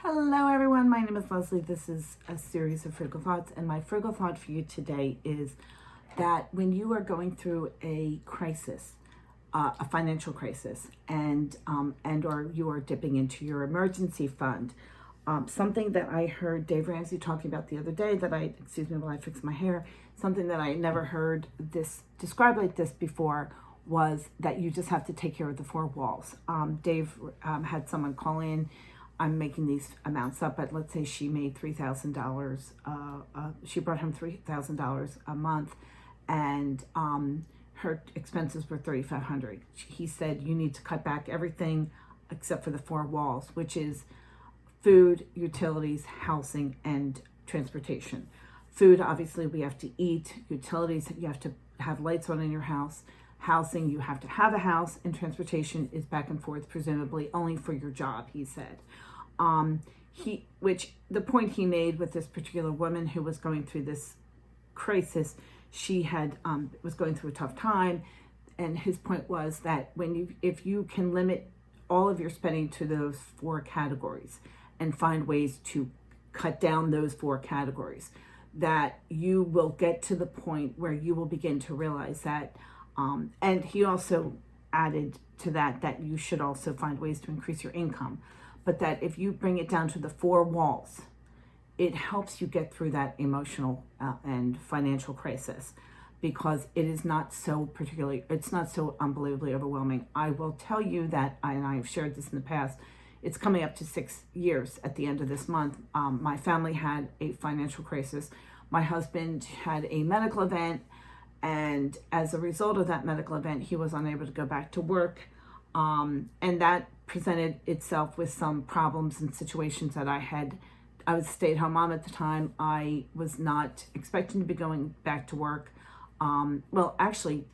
Hello everyone, my name is Leslie. This is a series of frugal thoughts, and my frugal thought for you today is that when you are going through a crisis, a financial crisis, and or you are dipping into your emergency fund, something that I heard Dave Ramsey talking about the other day while I fix my hair, something that I never heard this described like this before, was that you just have to take care of the four walls. Dave had someone call in. I'm making these amounts up, but let's say she made $3,000. She brought home $3,000 a month, and her expenses were $3,500. He said you need to cut back everything except for the four walls, which is food, utilities, housing, and transportation. Food, obviously, we have to eat. Utilities, you have to have lights on in your house. Housing, you have to have a house, and transportation is back and forth, presumably only for your job, he said. The point he made with this particular woman who was going through this crisis, she had was going through a tough time, and his point was that if you can limit all of your spending to those four categories and find ways to cut down those four categories, that you will get to the point where you will begin to realize that. And he also added to that you should also find ways to increase your income, but that if you bring it down to the four walls, it helps you get through that emotional and financial crisis, because it's not so unbelievably overwhelming. I will tell you that, and I have shared this in the past, it's coming up to 6 years at the end of this month. My family had a financial crisis. My husband had a medical event, and as a result of that medical event, he was unable to go back to work. And that presented itself with some problems and situations that I was a stay-at-home mom at the time. I was not expecting to be going back to work. Actually,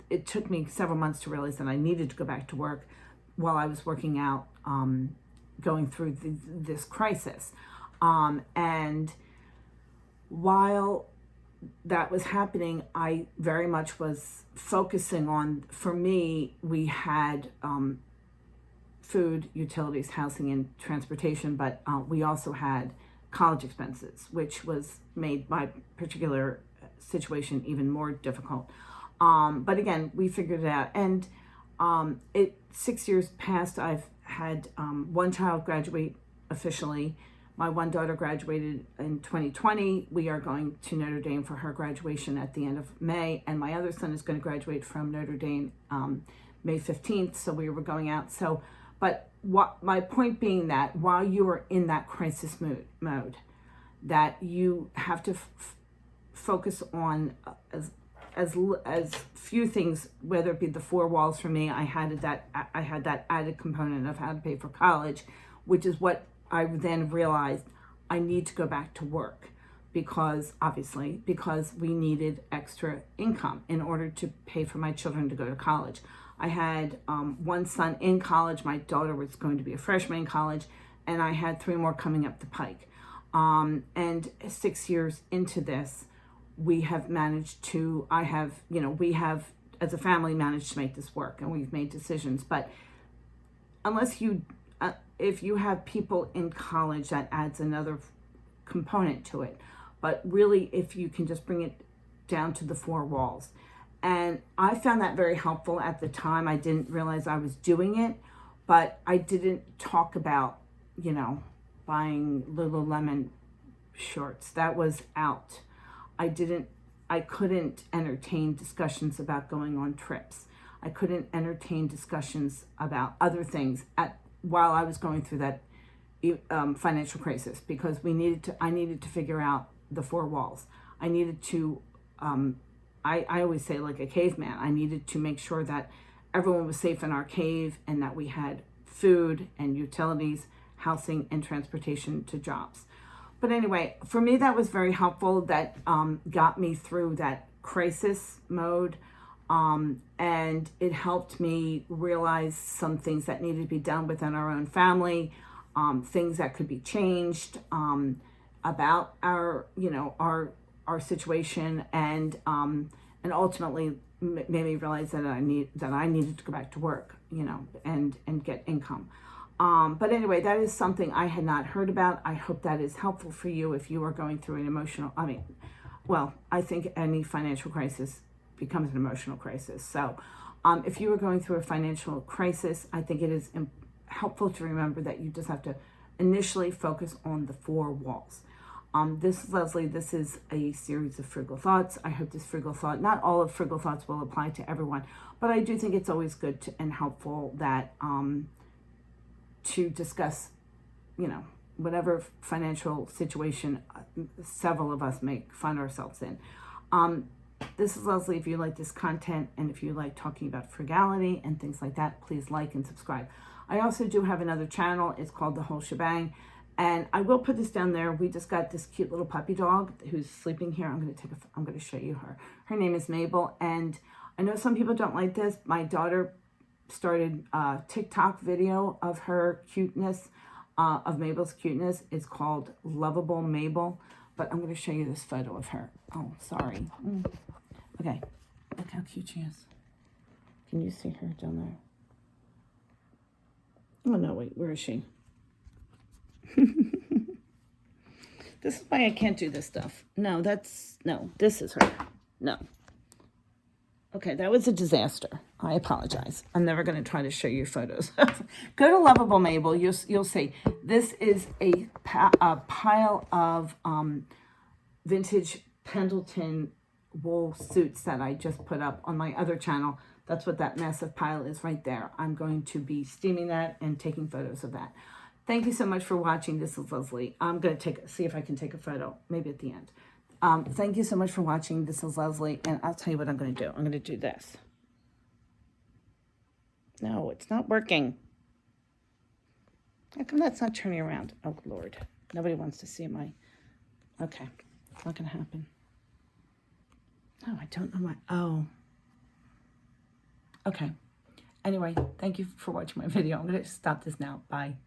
it took me several months to realize that I needed to go back to work while I was working out, going through this crisis. And while that was happening, I very much was focusing on, for me, we had food, utilities, housing, and transportation, but we also had college expenses, which made my particular situation even more difficult. But again, we figured it out. And 6 years passed. I've had one child graduate officially. My one daughter graduated in 2020. We are going to Notre Dame for her graduation at the end of May. And my other son is going to graduate from Notre Dame May 15th. So we were going out. But my point being that while you are in that crisis mode, that you have to focus on as few things, whether it be the four walls. For me, I had that added component of how to pay for college, which is what I then realized I need to go back to work, because we needed extra income in order to pay for my children to go to college. I had one son in college. My daughter was going to be a freshman in college, and I had three more coming up the pike. And 6 years into this, we have as a family managed to make this work, and we've made decisions. But if you have people in college, that adds another component to it. But really, if you can just bring it down to the four walls. And I found that very helpful at the time. I didn't realize I was doing it, but I didn't talk about, buying Lululemon shorts. That was out. I couldn't entertain discussions about going on trips. I couldn't entertain discussions about other things while I was going through that financial crisis, because I needed to figure out the four walls. I needed to, I always say, like a caveman, I needed to make sure that everyone was safe in our cave, and that we had food and utilities, housing, and transportation to jobs. But anyway, for me, that was very helpful. That got me through that crisis mode. And it helped me realize some things that needed to be done within our own family, things that could be changed about our situation, and ultimately made me realize that I needed to go back to work, and get income. But anyway, that is something I had not heard about. I hope that is helpful for you if you are going through an emotional, I think any financial crisis becomes an emotional crisis. So if you are going through a financial crisis, I think it is helpful to remember that you just have to initially focus on the 4 walls. This is Leslie. This is a series of frugal thoughts. I hope this frugal thought, not all of frugal thoughts will apply to everyone, but I do think it's always good and helpful that to discuss, whatever financial situation several of us may find ourselves in. This is Leslie. If you like this content and if you like talking about frugality and things like that, please like and subscribe. I also do have another channel. It's called The Whole Shebang. And I will put this down there. We just got this cute little puppy dog who's sleeping here. I'm going to show you her. Her name is Mabel. And I know some people don't like this. My daughter started a TikTok video of her cuteness, of Mabel's cuteness. It's called Lovable Mabel. But I'm going to show you this photo of her. Oh, sorry. Okay. Look how cute she is. Can you see her down there? Oh, no, wait. Where is she? This is why I can't do this stuff. No, this is her. No. Okay, that was a disaster. I apologize. I'm never going to try to show you photos. Go to Lovable Mabel. You'll see. This is a pile of vintage Pendleton wool suits that I just put up on my other channel. That's what that massive pile is right there. I'm going to be steaming that and taking photos of that. Thank you so much for watching. This is Leslie. I'm going to see if I can take a photo, maybe at the end. Thank you so much for watching. This is Leslie, and I'll tell you what I'm going to do. I'm going to do this. No, it's not working. How come that's not turning around? Oh, Lord. Nobody wants to see my... Okay. It's not going to happen. Oh, I don't know why. Oh. Okay. Anyway, thank you for watching my video. I'm going to stop this now. Bye.